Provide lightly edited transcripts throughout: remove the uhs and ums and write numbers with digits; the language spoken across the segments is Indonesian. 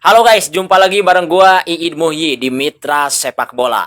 Halo guys, jumpa lagi bareng gua Iid Muhyi di Mitra Sepak Bola.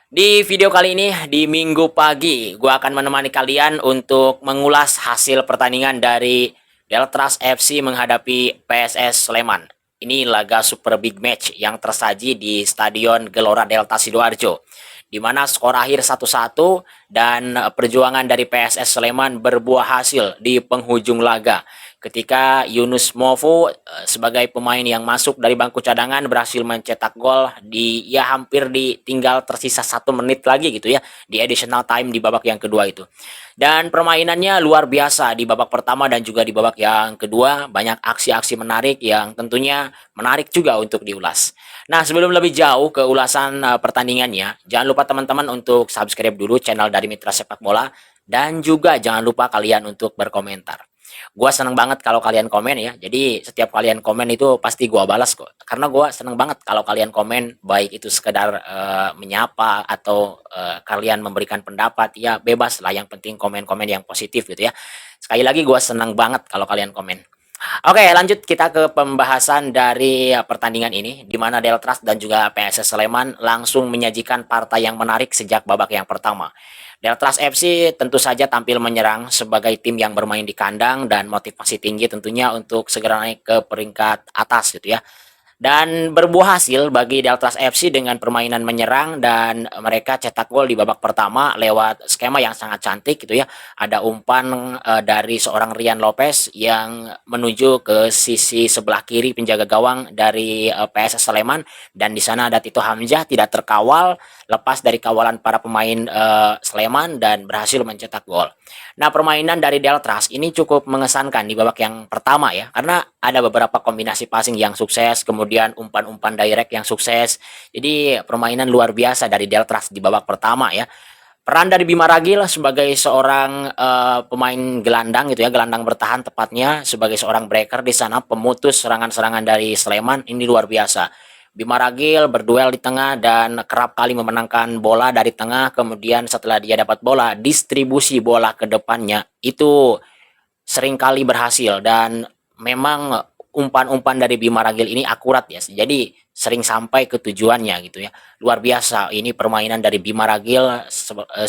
Di video kali ini di Minggu pagi, gua akan menemani kalian untuk mengulas hasil pertandingan dari Deltras FC menghadapi PSS Sleman. Ini laga super big match yang tersaji di Stadion Gelora Delta Sidoarjo, di mana skor akhir 1-1 dan perjuangan dari PSS Sleman berbuah hasil di penghujung laga ketika Yunus Movo sebagai pemain yang masuk dari bangku cadangan berhasil mencetak gol di ya hampir tinggal tersisa 1 menit lagi gitu ya di additional time di babak yang kedua itu. Dan permainannya luar biasa di babak pertama dan juga di babak yang kedua, banyak aksi-aksi menarik yang tentunya menarik juga untuk diulas. Nah, sebelum lebih jauh ke ulasan pertandingannya, jangan lupa teman-teman untuk subscribe dulu channel dari Mitra Sepak Bola dan juga jangan lupa kalian untuk berkomentar. Gua seneng banget kalau kalian komen ya. Jadi setiap kalian komen itu pasti gua balas kok. Karena gua seneng banget kalau kalian komen baik itu sekedar menyapa atau kalian memberikan pendapat ya bebas lah, yang penting komen-komen yang positif gitu ya. Sekali lagi gua seneng banget kalau kalian komen. Oke, lanjut kita ke pembahasan dari pertandingan ini, di mana Deltras dan juga PSS Sleman langsung menyajikan partai yang menarik sejak babak yang pertama. Deltras FC tentu saja tampil menyerang sebagai tim yang bermain di kandang dan motivasi tinggi tentunya untuk segera naik ke peringkat atas gitu ya. Dan berbuah hasil bagi Deltras FC dengan permainan menyerang dan mereka cetak gol di babak pertama lewat skema yang sangat cantik gitu ya. Ada umpan dari seorang Rian Lopez yang menuju ke sisi sebelah kiri penjaga gawang dari PSS Sleman, dan di sana ada Tito Hamzah tidak terkawal, lepas dari kawalan para pemain Sleman dan berhasil mencetak gol. Nah, permainan dari Deltras ini cukup mengesankan di babak yang pertama ya, karena ada beberapa kombinasi passing yang sukses, kemudian umpan-umpan direct yang sukses. Jadi permainan luar biasa dari Deltras di babak pertama ya. Peran dari Bima Ragil sebagai seorang pemain gelandang gitu ya, gelandang bertahan tepatnya sebagai seorang breaker di sana, pemutus serangan-serangan dari Sleman ini luar biasa. Bima Ragil berduel di tengah dan kerap kali memenangkan bola dari tengah, kemudian setelah dia dapat bola, distribusi bola ke depannya itu seringkali berhasil, dan memang umpan-umpan dari Bima Ragil ini akurat ya. Jadi sering sampai ke tujuannya gitu ya. Luar biasa ini permainan dari Bima Ragil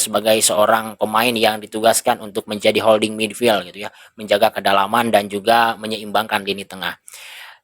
sebagai seorang pemain yang ditugaskan untuk menjadi holding midfield gitu ya, menjaga kedalaman dan juga menyeimbangkan lini tengah.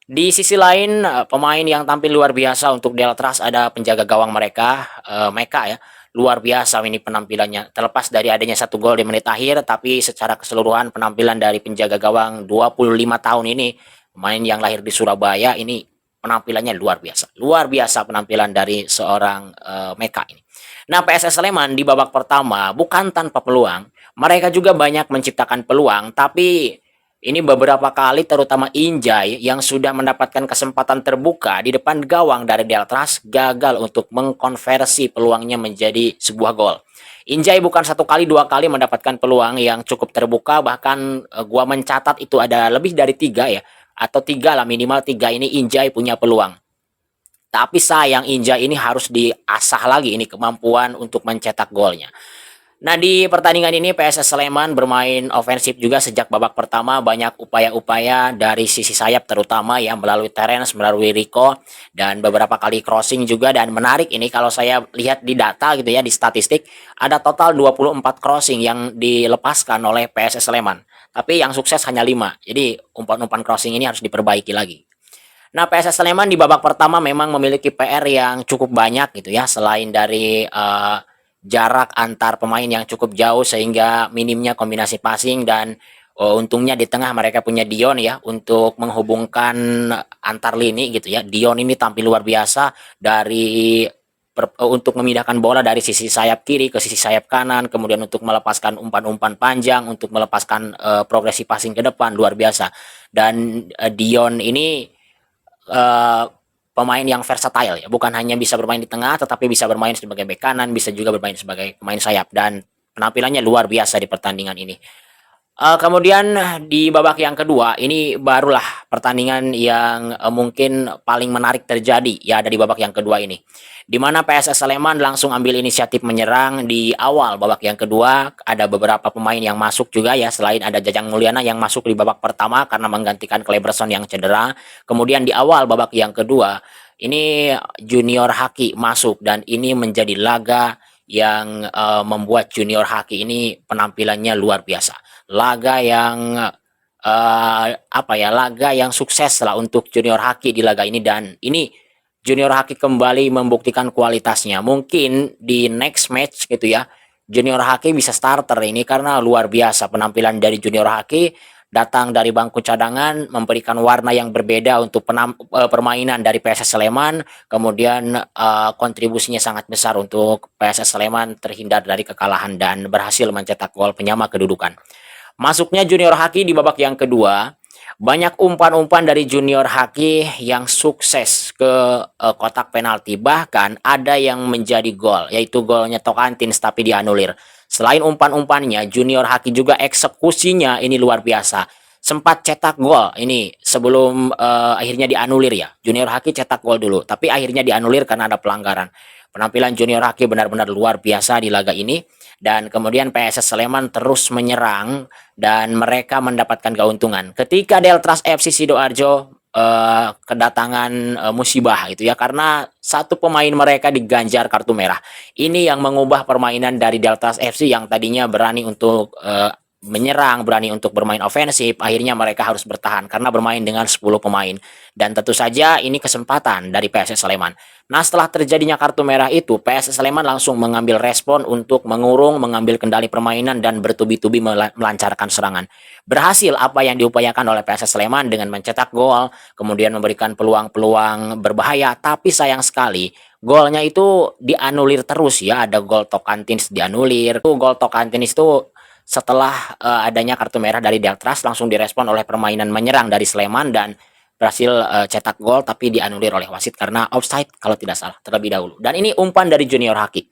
Di sisi lain, pemain yang tampil luar biasa untuk Deltras ada penjaga gawang mereka, Meka ya. Luar biasa ini penampilannya. Terlepas dari adanya 1 gol di menit akhir, tapi secara keseluruhan penampilan dari penjaga gawang 25 tahun ini, pemain yang lahir di Surabaya ini penampilannya luar biasa. Luar biasa penampilan dari seorang Meka ini. Nah, PSS Sleman di babak pertama bukan tanpa peluang. Mereka juga banyak menciptakan peluang, tapi ini beberapa kali terutama Injay yang sudah mendapatkan kesempatan terbuka di depan gawang dari Deltras gagal untuk mengkonversi peluangnya menjadi sebuah gol. Injay bukan 1 kali 2 kali mendapatkan peluang yang cukup terbuka, bahkan gua mencatat itu ada lebih dari 3 ya, atau 3 lah, minimal 3 ini Injay punya peluang. Tapi sayang Injay ini harus diasah lagi ini kemampuan untuk mencetak golnya. Nah, di pertandingan ini PSS Sleman bermain ofensif juga sejak babak pertama, banyak upaya-upaya dari sisi sayap terutama yang melalui Terence, melalui Rico, dan beberapa kali crossing juga. Dan menarik ini kalau saya lihat di data gitu ya, di statistik, ada total 24 crossing yang dilepaskan oleh PSS Sleman. Tapi yang sukses hanya 5. Jadi umpan-umpan crossing ini harus diperbaiki lagi. Nah, PSS Sleman di babak pertama memang memiliki PR yang cukup banyak gitu ya, selain dari jarak antar pemain yang cukup jauh sehingga minimnya kombinasi passing, dan untungnya di tengah mereka punya Dion ya untuk menghubungkan antar lini gitu ya. Dion ini tampil luar biasa dari untuk memindahkan bola dari sisi sayap kiri ke sisi sayap kanan, kemudian untuk melepaskan umpan-umpan panjang, untuk melepaskan progresi passing ke depan luar biasa. Dan Dion ini uh, pemain yang versatile ya, bukan hanya bisa bermain di tengah tetapi bisa bermain sebagai bek kanan, bisa juga bermain sebagai pemain sayap, dan penampilannya luar biasa di pertandingan ini. Kemudian di babak yang kedua, ini barulah pertandingan yang, mungkin paling menarik terjadi ya dari babak yang kedua ini. Di mana PSS Sleman langsung ambil inisiatif menyerang di awal babak yang kedua, ada beberapa pemain yang masuk juga ya, selain ada Jajang Mulyana yang masuk di babak pertama karena menggantikan Kleberson yang cedera. Kemudian di awal babak yang kedua, ini Junior Haki masuk dan ini menjadi laga yang, membuat Junior Haki ini penampilannya luar biasa. Laga yang, apa ya, laga yang sukses lah untuk Junior Haki di laga ini dan ini Junior Haki kembali membuktikan kualitasnya. Mungkin di next match gitu ya, Junior Haki bisa starter ini karena luar biasa penampilan dari Junior Haki, datang dari bangku cadangan memberikan warna yang berbeda untuk permainan dari PSS Sleman, kemudian, kontribusinya sangat besar untuk PSS Sleman terhindar dari kekalahan dan berhasil mencetak gol penyama kedudukan. Masuknya Junior Haki di babak yang kedua, banyak umpan-umpan dari Junior Haki yang sukses ke kotak penalti. Bahkan ada yang menjadi gol, yaitu golnya Tokantins tapi dianulir. Selain umpan-umpannya, Junior Haki juga eksekusinya ini luar biasa. Sempat cetak gol ini sebelum akhirnya dianulir ya. Junior Haki cetak gol dulu, tapi akhirnya dianulir karena ada pelanggaran. Penampilan Junior Haki benar-benar luar biasa di laga ini dan kemudian PSS Sleman terus menyerang dan mereka mendapatkan keuntungan. Ketika Deltras FC Sidoarjo kedatangan musibah itu ya karena satu pemain mereka diganjar kartu merah. Ini yang mengubah permainan dari Deltras FC yang tadinya berani untuk menyerang, berani untuk bermain ofensif, akhirnya mereka harus bertahan karena bermain dengan 10 pemain. Dan tentu saja ini kesempatan dari PSS Sleman. Nah, setelah terjadinya kartu merah itu, PSS Sleman langsung mengambil respon untuk mengurung, mengambil kendali permainan dan bertubi-tubi melancarkan serangan. Berhasil apa yang diupayakan oleh PSS Sleman dengan mencetak gol, kemudian memberikan peluang-peluang berbahaya, tapi sayang sekali golnya itu dianulir terus ya. Ada gol Tokantins dianulir. Tuh gol Tokantins itu setelah adanya kartu merah dari Deltras langsung direspon oleh permainan menyerang dari Sleman dan berhasil cetak gol tapi dianulir oleh wasit karena offside kalau tidak salah terlebih dahulu. Dan ini umpan dari Junior Haki.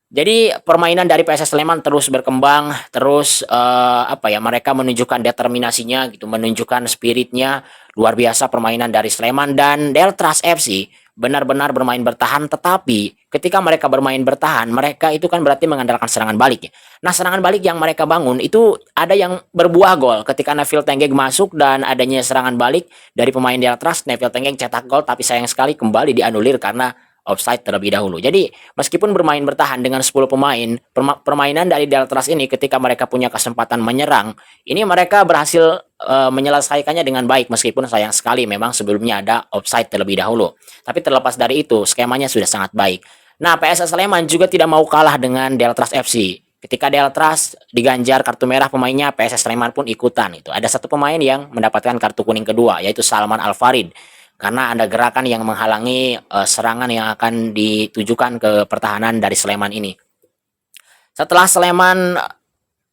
Jadi permainan dari PSS Sleman terus berkembang, terus apa ya mereka menunjukkan determinasinya gitu, menunjukkan spiritnya luar biasa permainan dari Sleman dan Deltras FC benar-benar bermain bertahan tetapi ketika mereka bermain bertahan mereka itu kan berarti mengandalkan serangan balik ya. Nah, serangan balik yang mereka bangun itu ada yang berbuah gol ketika Neville Tenggeg masuk dan adanya serangan balik dari pemain Deltras, Neville Tenggeg cetak gol tapi sayang sekali kembali dianulir karena offside terlebih dahulu. Jadi, meskipun bermain bertahan dengan 10 pemain, permainan dari Deltras ini ketika mereka punya kesempatan menyerang, ini mereka berhasil menyelesaikannya dengan baik meskipun sayang sekali memang sebelumnya ada offside terlebih dahulu. Tapi terlepas dari itu, skemanya sudah sangat baik. Nah, PSS Sleman juga tidak mau kalah dengan Deltras FC. Ketika Deltras diganjar kartu merah pemainnya, PSS Sleman pun ikutan itu. Ada satu pemain yang mendapatkan kartu kuning kedua, yaitu Salman Alfarid karena ada gerakan yang menghalangi serangan yang akan ditujukan ke pertahanan dari Sleman ini. Setelah Sleman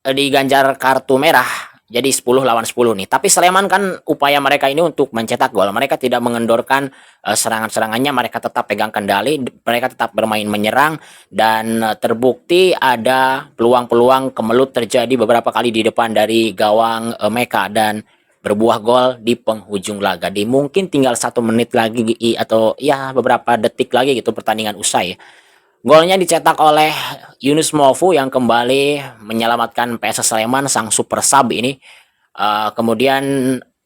diganjar kartu merah, jadi 10 lawan 10 nih. Tapi Sleman kan upaya mereka ini untuk mencetak gol. Mereka tidak mengendorkan serangan-serangannya, mereka tetap pegang kendali, mereka tetap bermain menyerang dan terbukti ada peluang-peluang kemelut terjadi beberapa kali di depan dari gawang Meka dan berbuah gol di penghujung laga. Di mungkin tinggal 1 menit lagi atau ya beberapa detik lagi gitu pertandingan usai. Golnya dicetak oleh Yunus Mofu yang kembali menyelamatkan PSS Sleman sang super sub ini. Kemudian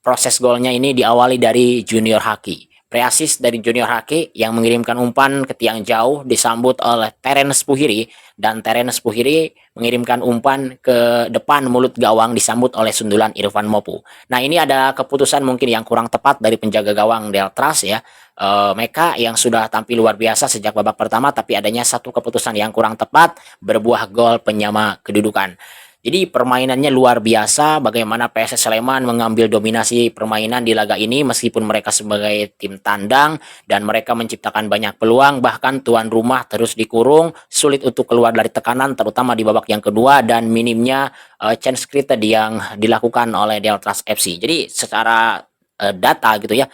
proses golnya ini diawali dari Junior Haki. Preasis dari Junior Haki yang mengirimkan umpan ke tiang jauh disambut oleh Terence Puhiri dan Terence Puhiri mengirimkan umpan ke depan mulut gawang disambut oleh sundulan Irfan Mopu. Nah, ini ada keputusan mungkin yang kurang tepat dari penjaga gawang Deltras ya. Meka yang sudah tampil luar biasa sejak babak pertama tapi adanya satu keputusan yang kurang tepat berbuah gol penyama kedudukan. Jadi permainannya luar biasa bagaimana PSS Sleman mengambil dominasi permainan di laga ini meskipun mereka sebagai tim tandang dan mereka menciptakan banyak peluang bahkan tuan rumah terus dikurung sulit untuk keluar dari tekanan terutama di babak yang kedua dan minimnya chance created yang dilakukan oleh Deltras FC. Jadi secara data gitu ya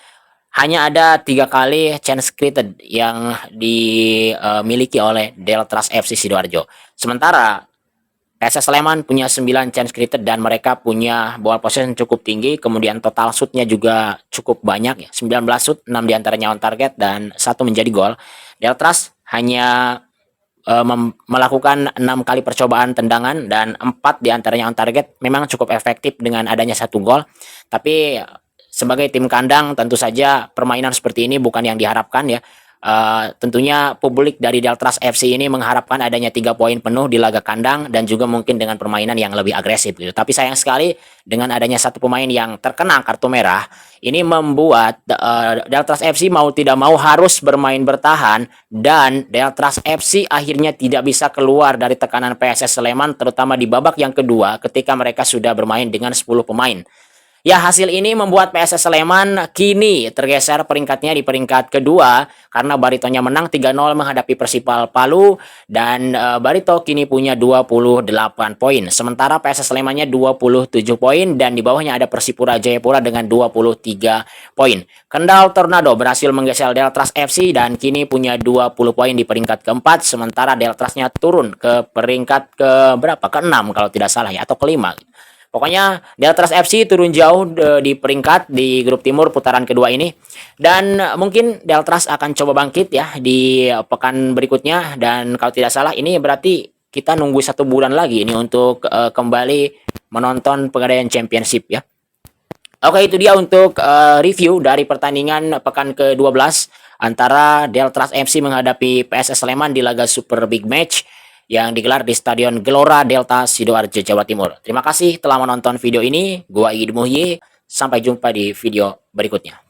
hanya ada 3 kali chance created yang dimiliki oleh Deltras FC Sidoarjo. Sementara PSS Sleman punya 9 chance created dan mereka punya ball possession cukup tinggi, kemudian total shootnya juga cukup banyak ya, 19 shoot, 6 diantaranya on target dan 1 menjadi gol. Deltras hanya melakukan 6 kali percobaan tendangan dan 4 diantaranya on target, memang cukup efektif dengan adanya 1 gol. Tapi sebagai tim kandang tentu saja permainan seperti ini bukan yang diharapkan ya. Tentunya publik dari Deltras FC ini mengharapkan adanya 3 poin penuh di laga kandang dan juga mungkin dengan permainan yang lebih agresif gitu. Tapi sayang sekali dengan adanya 1 pemain yang terkena kartu merah, ini membuat Deltras FC mau tidak mau harus bermain bertahan dan Deltras FC akhirnya tidak bisa keluar dari tekanan PSS Sleman terutama di babak yang kedua ketika mereka sudah bermain dengan 10 pemain. Ya, hasil ini membuat PSS Sleman kini tergeser peringkatnya di peringkat kedua karena Baritonya menang 3-0 menghadapi Persipal Palu dan Barito kini punya 28 poin. Sementara PSS Slemannya 27 poin dan di bawahnya ada Persipura Jayapura dengan 23 poin. Kendal Tornado berhasil menggeser Deltras FC dan kini punya 20 poin di peringkat keempat, sementara Deltrasnya turun ke peringkat ke berapa? Ke-6 kalau tidak salah ya, atau kelima. Pokoknya Deltras FC turun jauh di peringkat di grup timur putaran kedua ini. Dan mungkin Deltras akan coba bangkit ya di pekan berikutnya. Dan kalau tidak salah ini berarti kita nunggu 1 bulan lagi ini untuk kembali menonton Pegadaian Championship ya. Oke, itu dia untuk review dari pertandingan pekan ke-12 antara Deltras FC menghadapi PSS Sleman di laga Super Big Match yang digelar di Stadion Gelora Delta Sidoarjo, Jawa Timur. Terima kasih telah menonton video ini. Gua Igid Muhyi. Sampai jumpa di video berikutnya.